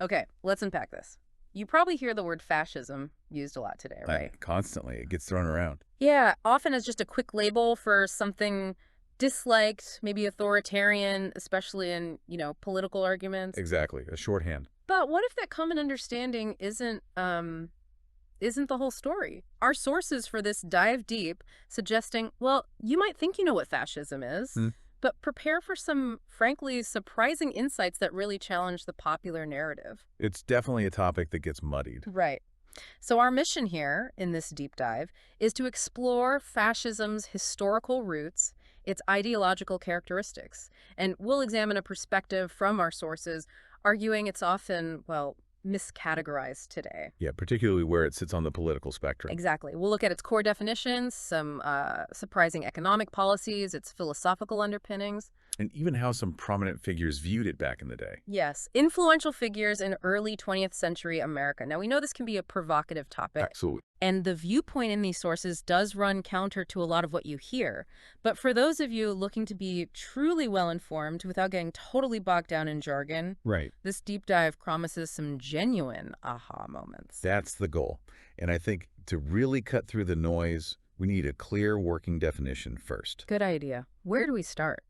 Okay, let's unpack this. You probably hear the word fascism used a lot today, right? Constantly. It gets thrown around. Yeah, often as just a quick label for something disliked, maybe authoritarian, especially in, political arguments. Exactly. A shorthand. But what if that common understanding isn't the whole story? Our sources for this dive deep, suggesting, well, you might think you know what fascism is, Hmm. but prepare for some, frankly, surprising insights that really challenge the popular narrative. It's definitely a topic that gets muddied. Right. So our mission here in this deep dive is to explore fascism's historical roots, its ideological characteristics, and we'll examine a perspective from our sources arguing it's often, well, miscategorized today. Yeah, particularly where it sits on the political spectrum. Exactly. We'll look at its core definitions, some surprising economic policies, its philosophical underpinnings. And even how some prominent figures viewed it back in the day. Yes, influential figures in early 20th century America. Now, we know this can be a provocative topic, Absolutely. and the viewpoint in these sources does run counter to a lot of what you hear. But for those of you looking to be truly well-informed without getting totally bogged down in jargon, Right. this deep dive promises some genuine aha moments. That's the goal. And I think to really cut through the noise, we need a clear working definition first. Good idea. Where do we start?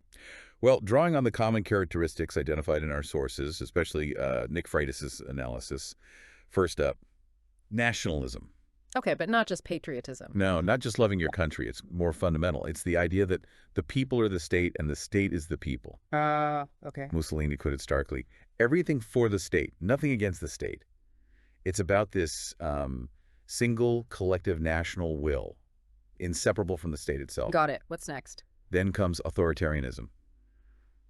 Well, drawing on the common characteristics identified in our sources, especially Nick Freitas's analysis, first up, nationalism. Okay, but not just patriotism. No, not just loving your country. It's more fundamental. It's the idea that the people are the state and the state is the people. Okay. Mussolini put it starkly. Everything for the state, nothing against the state. It's about this single collective national will, inseparable from the state itself. Got it. What's next? Then comes authoritarianism.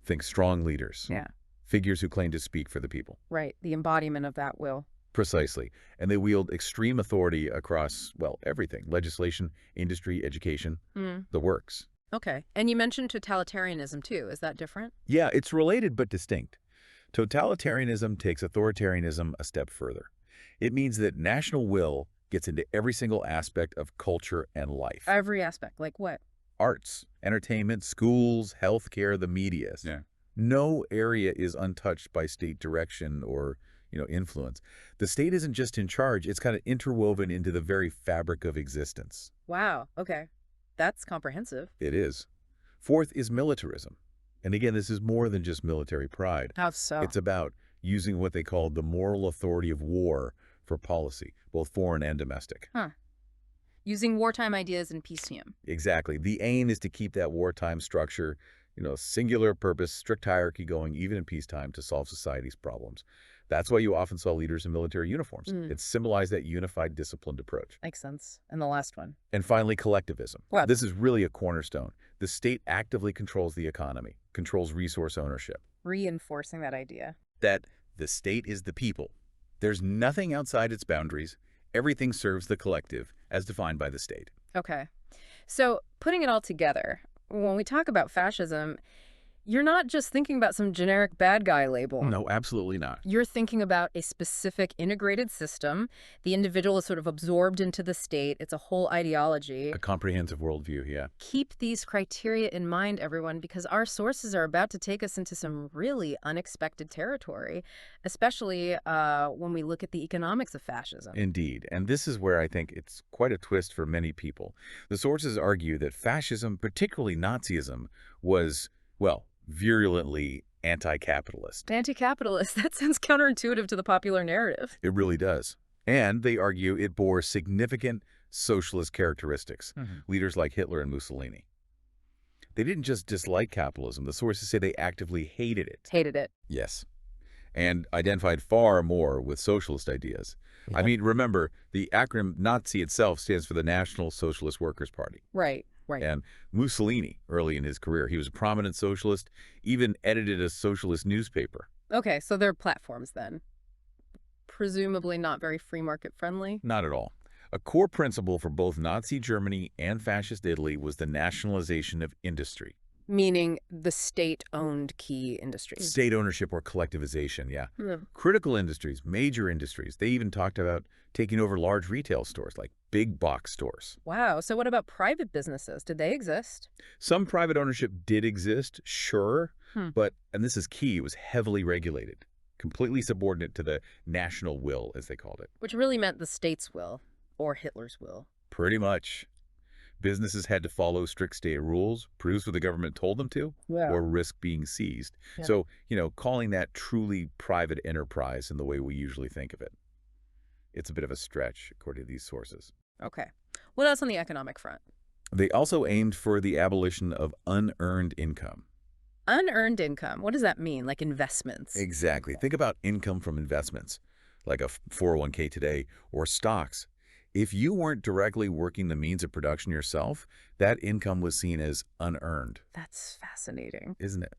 Think strong leaders. Yeah. Figures who claim to speak for the people. Right, the embodiment of that will. Precisely. And they wield extreme authority across, well, everything. Legislation, industry, education, the works. Okay. And you mentioned totalitarianism, too. Is that different? Yeah, it's related but distinct. Totalitarianism takes authoritarianism a step further. It means that national will gets into every single aspect of culture and life. Every aspect. Like what? Arts, entertainment, schools, healthcare, the media. Yeah. No area is untouched by state direction or, influence. The state isn't just in charge, it's kind of interwoven into the very fabric of existence. Wow. Okay. That's comprehensive. It is. Fourth is militarism. And again, this is more than just military pride. How so? It's about using what they call the moral authority of war for policy, both foreign and domestic. Huh. Using wartime ideas in peacetime. Exactly. The aim is to keep that wartime structure, singular purpose, strict hierarchy going even in peacetime to solve society's problems. That's why you often saw leaders in military uniforms. It symbolized that unified, disciplined approach. Makes sense. And the last one? And finally, collectivism. Wow. This is really a cornerstone. The state actively controls the economy, controls resource ownership. Reinforcing that idea. That the state is the people. There's nothing outside its boundaries. Everything serves the collective, as defined by the state. Okay. So putting it all together, when we talk about fascism, you're not just thinking about some generic bad guy label. No, absolutely not. You're thinking about a specific integrated system. The individual is sort of absorbed into the state. It's a whole ideology. A comprehensive worldview, yeah. Keep these criteria in mind, everyone, because our sources are about to take us into some really unexpected territory, especially when we look at the economics of fascism. Indeed. And this is where I think it's quite a twist for many people. The sources argue that fascism, particularly Nazism, was, well, virulently anti-capitalist. Anti-capitalist, that sounds counterintuitive to the popular narrative. It really does. And they argue it bore significant socialist characteristics, leaders like Hitler and Mussolini. They didn't just dislike capitalism. The sources say they actively hated it. Hated it. Yes. And identified far more with socialist ideas. Yeah. I mean, remember, the acronym Nazi itself stands for the National Socialist Workers' Party. Right. Right. And Mussolini, early in his career, he was a prominent socialist, even edited a socialist newspaper. Okay, so they're platforms then. Presumably not very free market friendly? Not at all. A core principle for both Nazi Germany and fascist Italy was the nationalization of industry. Meaning the state-owned key industries. State ownership or collectivization, yeah. Critical industries, major industries. They even talked about taking over large retail stores like big box stores. Wow. So what about private businesses? Did they exist? Some private ownership did exist, sure. But, and this is key, it was heavily regulated. completely subordinate to the national will, as they called it. Which really meant the state's will, or Hitler's will. Pretty much. Businesses had to follow strict state rules, produce what the government told them to, Yeah. or risk being seized. Yeah. So, calling that truly private enterprise in the way we usually think of it, it's a bit of a stretch, according to these sources. Okay. What else on the economic front? They also aimed for the abolition of unearned income. Unearned income. What does that mean? Like investments? Exactly. Think about income from investments, like a 401k today, or stocks. If you weren't directly working the means of production yourself, that income was seen as unearned, That's fascinating. isn't it?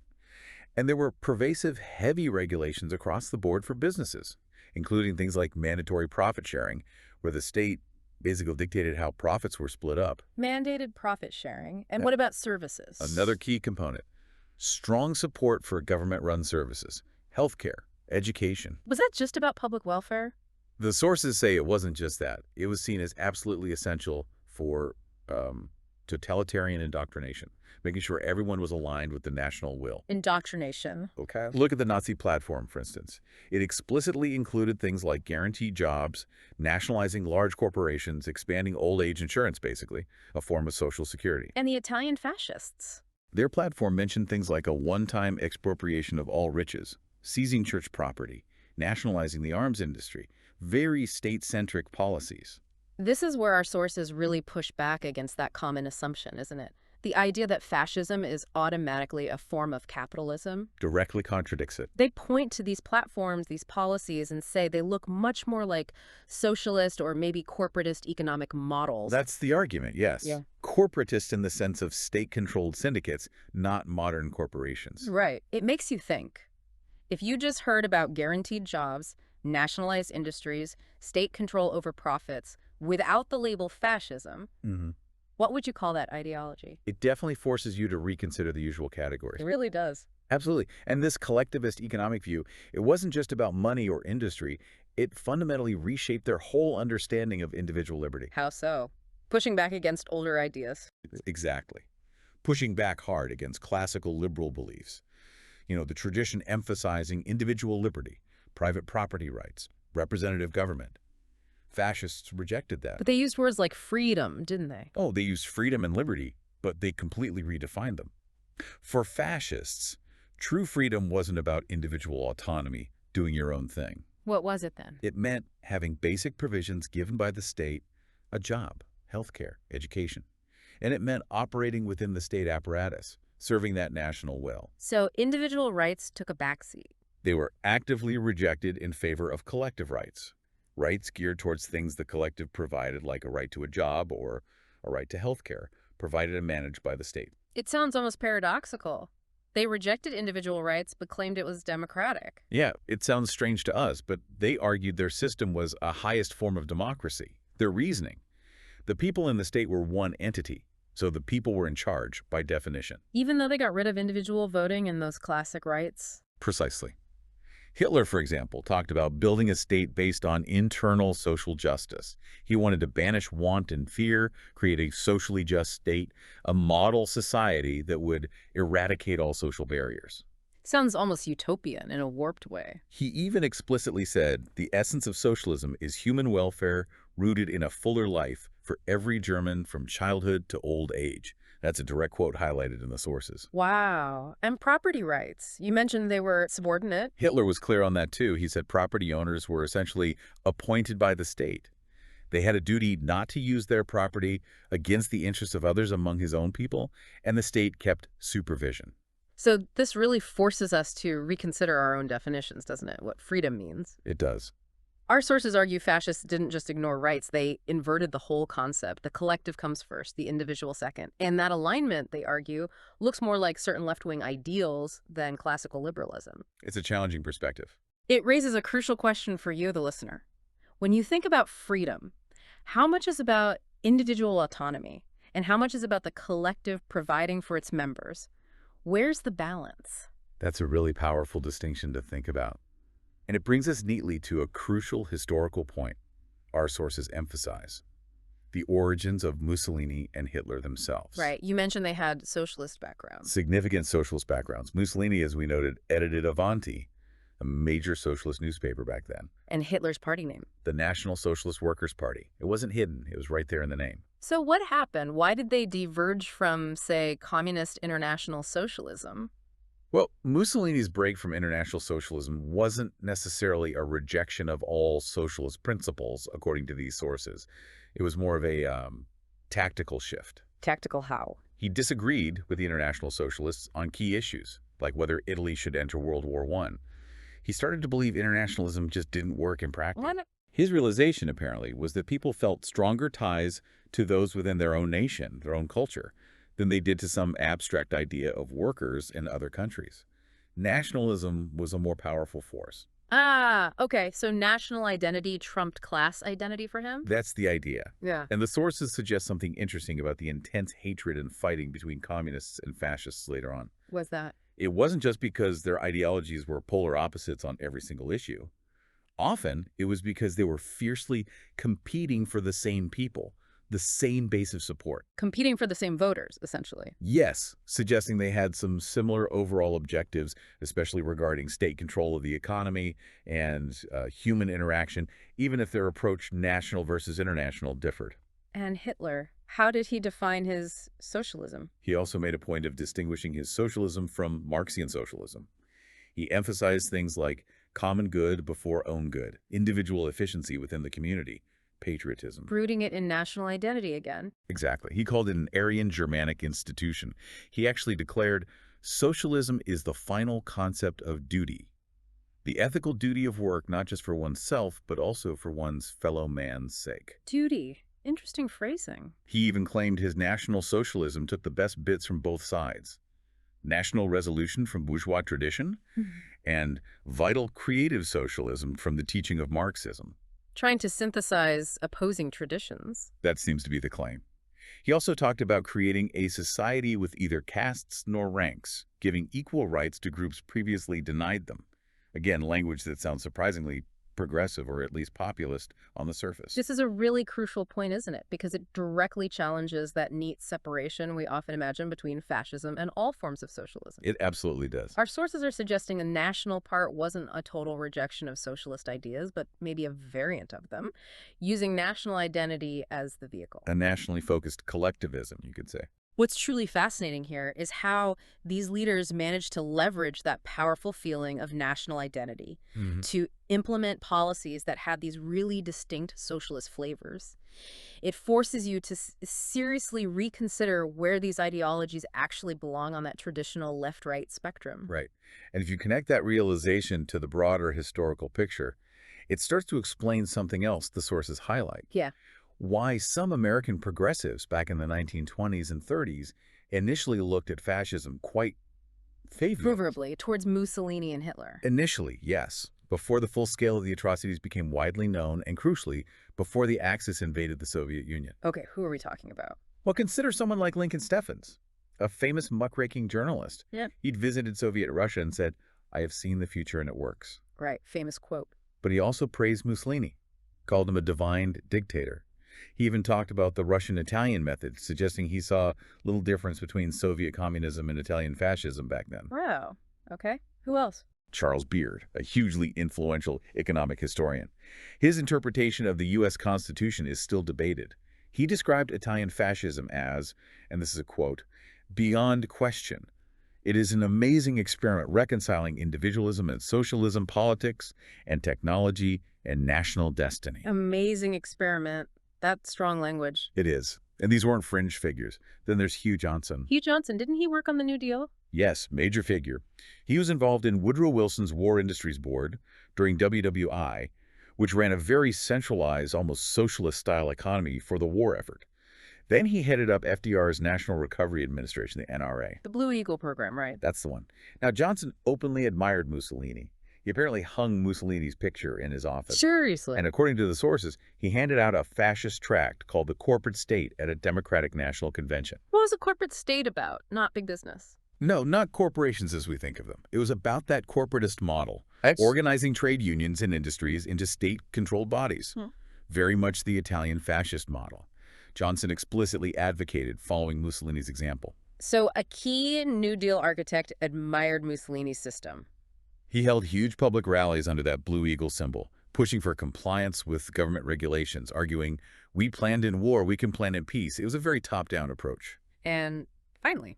And there were pervasive, heavy regulations across the board for businesses, including things like mandatory profit sharing, where the state basically dictated how profits were split up. Mandated profit sharing. And Yeah. what about services? Another key component, strong support for government-run services, healthcare, education. Was that just about public welfare? The sources say it wasn't just that. It was seen as absolutely essential for totalitarian indoctrination, making sure everyone was aligned with the national will. Indoctrination. Okay. Look at the Nazi platform, for instance. It explicitly included things like guaranteed jobs, nationalizing large corporations, expanding old age insurance, basically, a form of social security. And the Italian fascists. Their platform mentioned things like a one-time expropriation of all riches, seizing church property, nationalizing the arms industry, very state-centric policies. This is where our sources really push back against that common assumption, isn't it? The idea that fascism is automatically a form of capitalism. Directly contradicts it. They point to these platforms, these policies, and say they look much more like socialist or maybe corporatist economic models. That's the argument, yes. Yeah. Corporatist in the sense of state-controlled syndicates, not modern corporations. Right. It makes you think. If you just heard about guaranteed jobs, nationalized industries, state control over profits, without the label fascism, what would you call that ideology? It definitely forces you to reconsider the usual categories. It really does. Absolutely. And this collectivist economic view, it wasn't just about money or industry. It fundamentally reshaped their whole understanding of individual liberty. How so? Pushing back against older ideas. Exactly. Pushing back hard against classical liberal beliefs. The tradition emphasizing individual liberty, private property rights, representative government. Fascists rejected that. But they used words like freedom, didn't they? Oh, they used freedom and liberty, but they completely redefined them. For fascists, true freedom wasn't about individual autonomy, doing your own thing. What was it then? It meant having basic provisions given by the state, a job, healthcare, education. And it meant operating within the state apparatus, serving that national will. So individual rights took a backseat. They were actively rejected in favor of collective rights. Rights geared towards things the collective provided, like a right to a job or a right to health care, provided and managed by the state. It sounds almost paradoxical. They rejected individual rights but claimed it was democratic. Yeah, it sounds strange to us, but they argued their system was a highest form of democracy. Their reasoning. The people in the state were one entity, so the people were in charge, by definition. Even though they got rid of individual voting and those classic rights? Precisely. Hitler, for example, talked about building a state based on internal social justice. He wanted to banish want and fear, create a socially just state, a model society that would eradicate all social barriers. Sounds almost utopian in a warped way. He even explicitly said the essence of socialism is human welfare rooted in a fuller life for every German from childhood to old age. That's a direct quote highlighted in the sources. Wow. And property rights. You mentioned they were subordinate. Hitler was clear on that too. He said property owners were essentially appointed by the state. They had a duty not to use their property against the interests of others among his own people, and the state kept supervision. So this really forces us to reconsider our own definitions, doesn't it? What freedom means. It does. Our sources argue fascists didn't just ignore rights, they inverted the whole concept. The collective comes first, the individual second. And that alignment, they argue, looks more like certain left-wing ideals than classical liberalism. It's a challenging perspective. It raises a crucial question for you, the listener. When you think about freedom, how much is about individual autonomy, and how much is about the collective providing for its members? Where's the balance? That's a really powerful distinction to think about. And it brings us neatly to a crucial historical point our sources emphasize: the origins of Mussolini and Hitler themselves. Right. You mentioned they had socialist backgrounds. Significant socialist backgrounds. Mussolini, as we noted, edited Avanti, a major socialist newspaper back then. And Hitler's party name. The National Socialist Workers' Party. It wasn't hidden. It was right there in the name. So what happened? Why did they diverge from, say, Communist International Socialism? Well, Mussolini's break from international socialism wasn't necessarily a rejection of all socialist principles, according to these sources. It was more of a tactical shift. Tactical how? He disagreed with the international socialists on key issues, like whether Italy should enter World War I. He started to believe internationalism just didn't work in practice. His realization, apparently, was that people felt stronger ties to those within their own nation, their own culture, than they did to some abstract idea of workers in other countries. Nationalism was a more powerful force. Ah, okay. So national identity trumped class identity for him? That's the idea. Yeah. And the sources suggest something interesting about the intense hatred and fighting between communists and fascists later on. Was that? It wasn't just because their ideologies were polar opposites on every single issue. Often, it was because they were fiercely competing for the same people, the same base of support. Competing for the same voters, essentially. Yes, suggesting they had some similar overall objectives, especially regarding state control of the economy and human interaction, even if their approach, national versus international, differed. And Hitler, how did he define his socialism? He also made a point of distinguishing his socialism from Marxian socialism. He emphasized things like common good before own good, individual efficiency within the community, patriotism. Rooting it in national identity again. Exactly. He called it an Aryan Germanic institution. He actually declared socialism is the final concept of duty. The ethical duty of work not just for oneself, but also for one's fellow man's sake. Duty. Interesting phrasing. He even claimed his National Socialism took the best bits from both sides. National resolution from bourgeois tradition, and vital creative socialism from the teaching of Marxism. Trying to synthesize opposing traditions. That seems to be the claim. He also talked about creating a society with either castes nor ranks, giving equal rights to groups previously denied them. Again, language that sounds surprisingly progressive or at least populist on the surface. This is a really crucial point, isn't it? Because it directly challenges that neat separation we often imagine between fascism and all forms of socialism. It absolutely does. Our sources are suggesting the national part wasn't a total rejection of socialist ideas, but maybe a variant of them, using national identity as the vehicle. A nationally focused collectivism, you could say. What's truly fascinating here is how these leaders managed to leverage that powerful feeling of national identity to implement policies that had these really distinct socialist flavors. It forces you to seriously reconsider where these ideologies actually belong on that traditional left-right spectrum. Right. And if you connect that realization to the broader historical picture, it starts to explain something else the sources highlight. Yeah. Why some American progressives back in the 1920s and 30s initially looked at fascism quite Favorably towards Mussolini and Hitler. Initially, yes, before the full scale of the atrocities became widely known, and crucially, before the Axis invaded the Soviet Union. Okay, who are we talking about? Well, consider someone like Lincoln Steffens, a famous muckraking journalist. Yeah. He'd visited Soviet Russia and said, "I have seen the future and it works." Right, famous quote. But he also praised Mussolini, called him a divine dictator. He even talked about the Russian-Italian method, suggesting he saw little difference between Soviet communism and Italian fascism back then. Wow. Okay. Who else? Charles Beard, a hugely influential economic historian. His interpretation of the U.S. Constitution is still debated. He described Italian fascism as, and this is a quote, "beyond question. It is an amazing experiment reconciling individualism and socialism, politics and technology and national destiny." Amazing experiment. That's strong language. It is. And these weren't fringe figures. Then there's Hugh Johnson. Hugh Johnson, didn't he work on the New Deal? Yes, major figure. He was involved in Woodrow Wilson's War Industries Board during WWI, which ran a very centralized, almost socialist-style economy for the war effort. Then he headed up FDR's National Recovery Administration, the NRA. The Blue Eagle program, right? That's the one. Now, Johnson openly admired Mussolini. He apparently hung Mussolini's picture in his office. Seriously? And according to the sources, he handed out a fascist tract called The Corporate State at a Democratic National Convention. What was a corporate state about? Not big business. No, not corporations as we think of them. It was about that corporatist model, organizing trade unions and industries into state-controlled bodies. Very much the Italian fascist model. Johnson explicitly advocated following Mussolini's example. So a key New Deal architect admired Mussolini's system. He held huge public rallies under that Blue Eagle symbol, pushing for compliance with government regulations, arguing, we planned in war, we can plan in peace. It was a very top-down approach. And finally,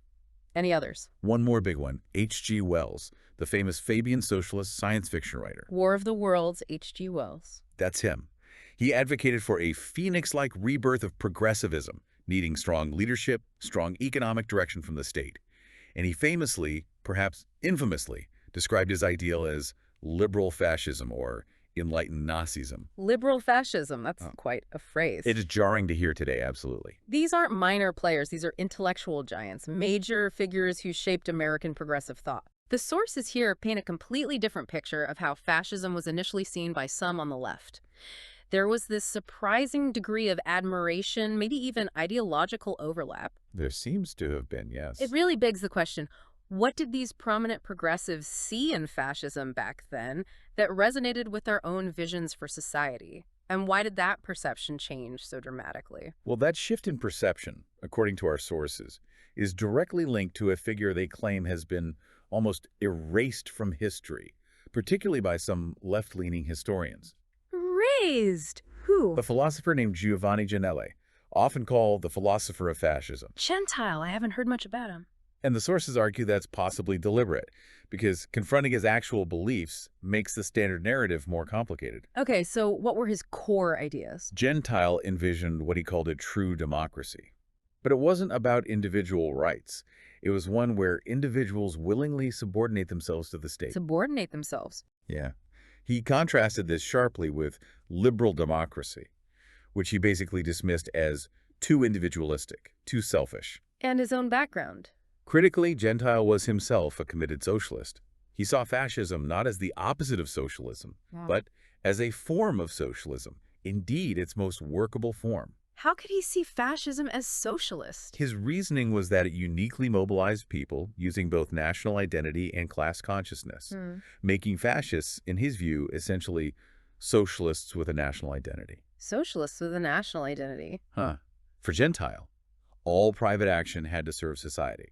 any others? One more big one, H.G. Wells, the famous Fabian socialist science fiction writer. War of the Worlds, H.G. Wells. That's him. He advocated for a phoenix-like rebirth of progressivism, needing strong leadership, strong economic direction from the state. And he famously, perhaps infamously, described his ideal as liberal fascism or enlightened Nazism. Liberal fascism, that's quite a phrase. It is jarring to hear today, absolutely. These aren't minor players, these are intellectual giants, major figures who shaped American progressive thought. The sources here paint a completely different picture of how fascism was initially seen by some on the left. There was this surprising degree of admiration, maybe even ideological overlap. There seems to have been, yes. It really begs the question, what did these prominent progressives see in fascism back then that resonated with their own visions for society? And why did that perception change so dramatically? Well, that shift in perception, according to our sources, is directly linked to a figure they claim has been almost erased from history, particularly by some left-leaning historians. Raised? Who? A philosopher named Giovanni Janelli, often called the philosopher of fascism. Gentile. I haven't heard much about him. And the sources argue that's possibly deliberate, because confronting his actual beliefs makes the standard narrative more complicated. Okay, so what were his core ideas? Gentile envisioned what he called a true democracy. But it wasn't about individual rights. It was one where individuals willingly subordinate themselves to the state. Subordinate themselves. Yeah. He contrasted this sharply with liberal democracy, which he basically dismissed as too individualistic, too selfish. And his own background. Critically, Gentile was himself a committed socialist. He saw fascism not as the opposite of socialism, but as a form of socialism, indeed its most workable form. How could he see fascism as socialist? His reasoning was that it uniquely mobilized people using both national identity and class consciousness, making fascists, in his view, essentially socialists with a national identity. Socialists with a national identity. For Gentile, all private action had to serve society.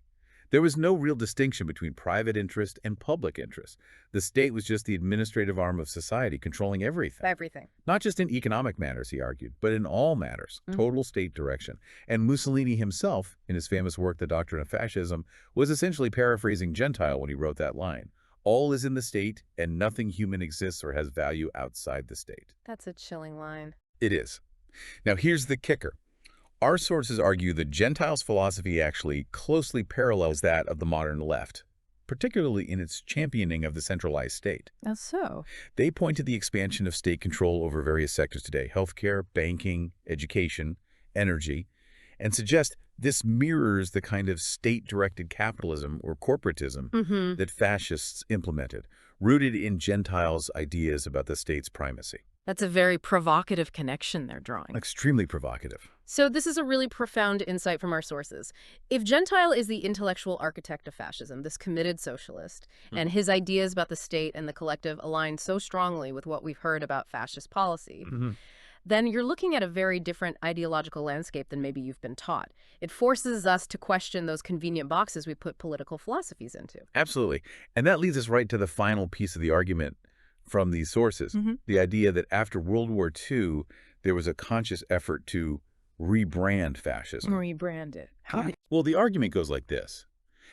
There was no real distinction between private interest and public interest. The state was just the administrative arm of society, controlling everything. Everything. Not just in economic matters, he argued, but in all matters, total state direction. And Mussolini himself, in his famous work, The Doctrine of Fascism, was essentially paraphrasing Gentile when he wrote that line. All is in the state, and nothing human exists or has value outside the state. That's a chilling line. It is. Now, here's the kicker. Our sources argue that Gentile's philosophy actually closely parallels that of the modern left, particularly in its championing of the centralized state. That's so. They point to the expansion of state control over various sectors today, healthcare, banking, education, energy, and suggest this mirrors the kind of state-directed capitalism or corporatism that fascists implemented, rooted in Gentiles' ideas about the state's primacy. That's a very provocative connection they're drawing. Extremely provocative. So this is a really profound insight from our sources. If Gentile is the intellectual architect of fascism, this committed socialist, and his ideas about the state and the collective align so strongly with what we've heard about fascist policy, then you're looking at a very different ideological landscape than maybe you've been taught. It forces us to question those convenient boxes we put political philosophies into. Absolutely. And that leads us right to the final piece of the argument from these sources, the idea that after World War II, there was a conscious effort to rebrand fascism. Rebrand it. Well, the argument goes like this.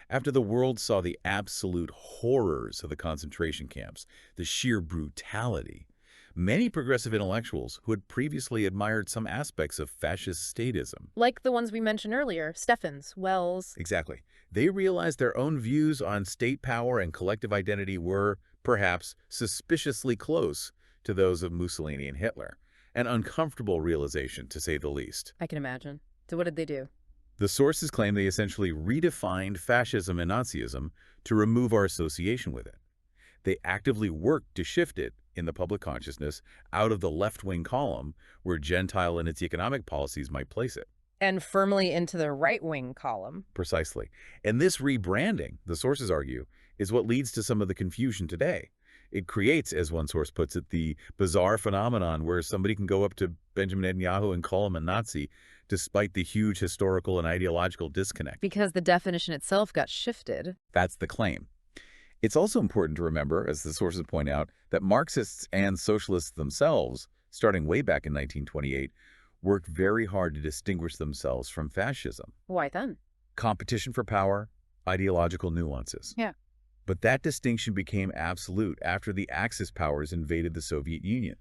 After the world saw the absolute horrors of the concentration camps, the sheer brutality, many progressive intellectuals who had previously admired some aspects of fascist statism. Like the ones we mentioned earlier, Steffens, Wells. Exactly. They realized their own views on state power and collective identity were, perhaps, suspiciously close to those of Mussolini and Hitler. An uncomfortable realization, to say the least. I can imagine. So what did they do? The sources claim they essentially redefined fascism and Nazism to remove our association with it. They actively worked to shift it, in the public consciousness, out of the left-wing column where Gentile and its economic policies might place it. And firmly into the right-wing column. Precisely. And this rebranding, the sources argue, is what leads to some of the confusion today. It creates, as one source puts it, the bizarre phenomenon where somebody can go up to Benjamin Netanyahu and call him a Nazi, despite the huge historical and ideological disconnect. Because the definition itself got shifted. That's the claim. It's also important to remember, as the sources point out, that Marxists and socialists themselves, starting way back in 1928, worked very hard to distinguish themselves from fascism. Why then? Competition for power, ideological nuances. Yeah. But that distinction became absolute after the Axis powers invaded the Soviet Union.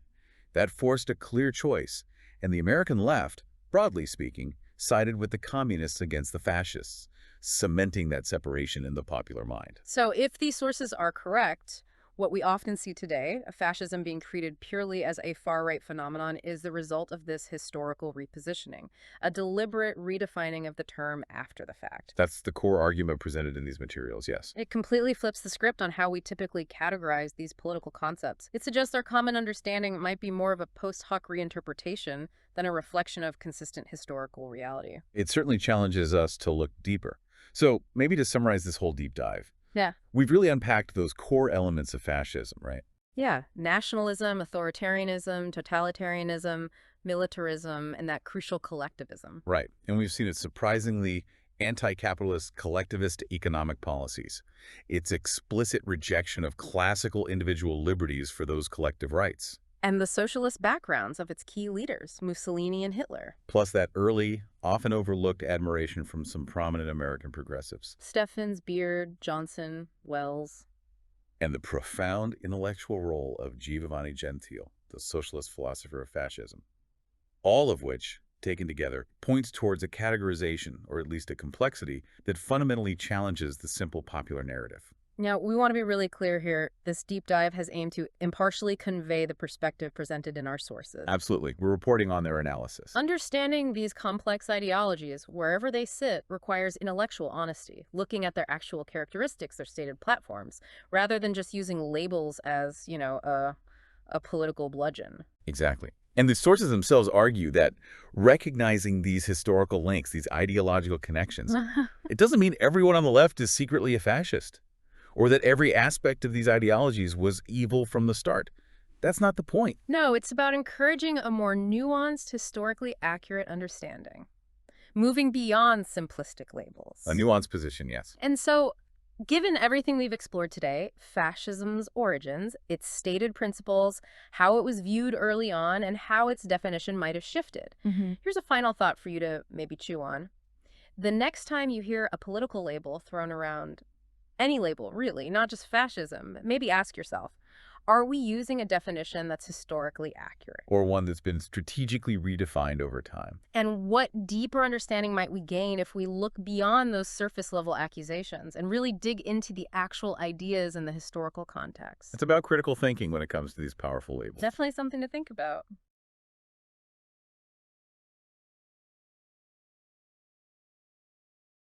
That forced a clear choice, and the American left, broadly speaking, sided with the communists against the fascists, cementing that separation in the popular mind. So if these sources are correct, what we often see today, fascism being treated purely as a far-right phenomenon, is the result of this historical repositioning, a deliberate redefining of the term after the fact. That's the core argument presented in these materials, yes. It completely flips the script on how we typically categorize these political concepts. It suggests our common understanding might be more of a post hoc reinterpretation than a reflection of consistent historical reality. It certainly challenges us to look deeper. So maybe to summarize this whole deep dive, Yeah. we've really unpacked those core elements of fascism, right? Yeah, nationalism, authoritarianism, totalitarianism, militarism, and that crucial collectivism. Right. And we've seen its surprisingly anti-capitalist, collectivist economic policies, its explicit rejection of classical individual liberties for those collective rights, And the socialist backgrounds of its key leaders, Mussolini and Hitler. plus that early, often overlooked admiration from some prominent American progressives, Steffens, Beard, Johnson, Wells. and the profound intellectual role of Giovanni Gentile, the socialist philosopher of fascism. All of which, taken together, points towards a categorization, or at least a complexity, that fundamentally challenges the simple popular narrative. Now, we want to be really clear here. This deep dive has aimed to impartially convey the perspective presented in our sources. Absolutely. We're reporting on their analysis. Understanding these complex ideologies, wherever they sit, requires intellectual honesty, looking at their actual characteristics, their stated platforms, rather than just using labels as, a political bludgeon. Exactly. And the sources themselves argue that recognizing these historical links, these ideological connections, it doesn't mean everyone on the left is secretly a fascist, or that every aspect of these ideologies was evil from the start. That's not the point. No, it's about encouraging a more nuanced, historically accurate understanding, moving beyond simplistic labels. A nuanced position, yes. And so, given everything we've explored today, fascism's origins, its stated principles, how it was viewed early on, and how its definition might have shifted, here's a final thought for you to maybe chew on. The next time you hear a political label thrown around, any label really, not just fascism, maybe ask yourself, are we using a definition that's historically accurate? Or one that's been strategically redefined over time. And what deeper understanding might we gain if we look beyond those surface level accusations and really dig into the actual ideas and the historical context? It's about critical thinking when it comes to these powerful labels. Definitely something to think about.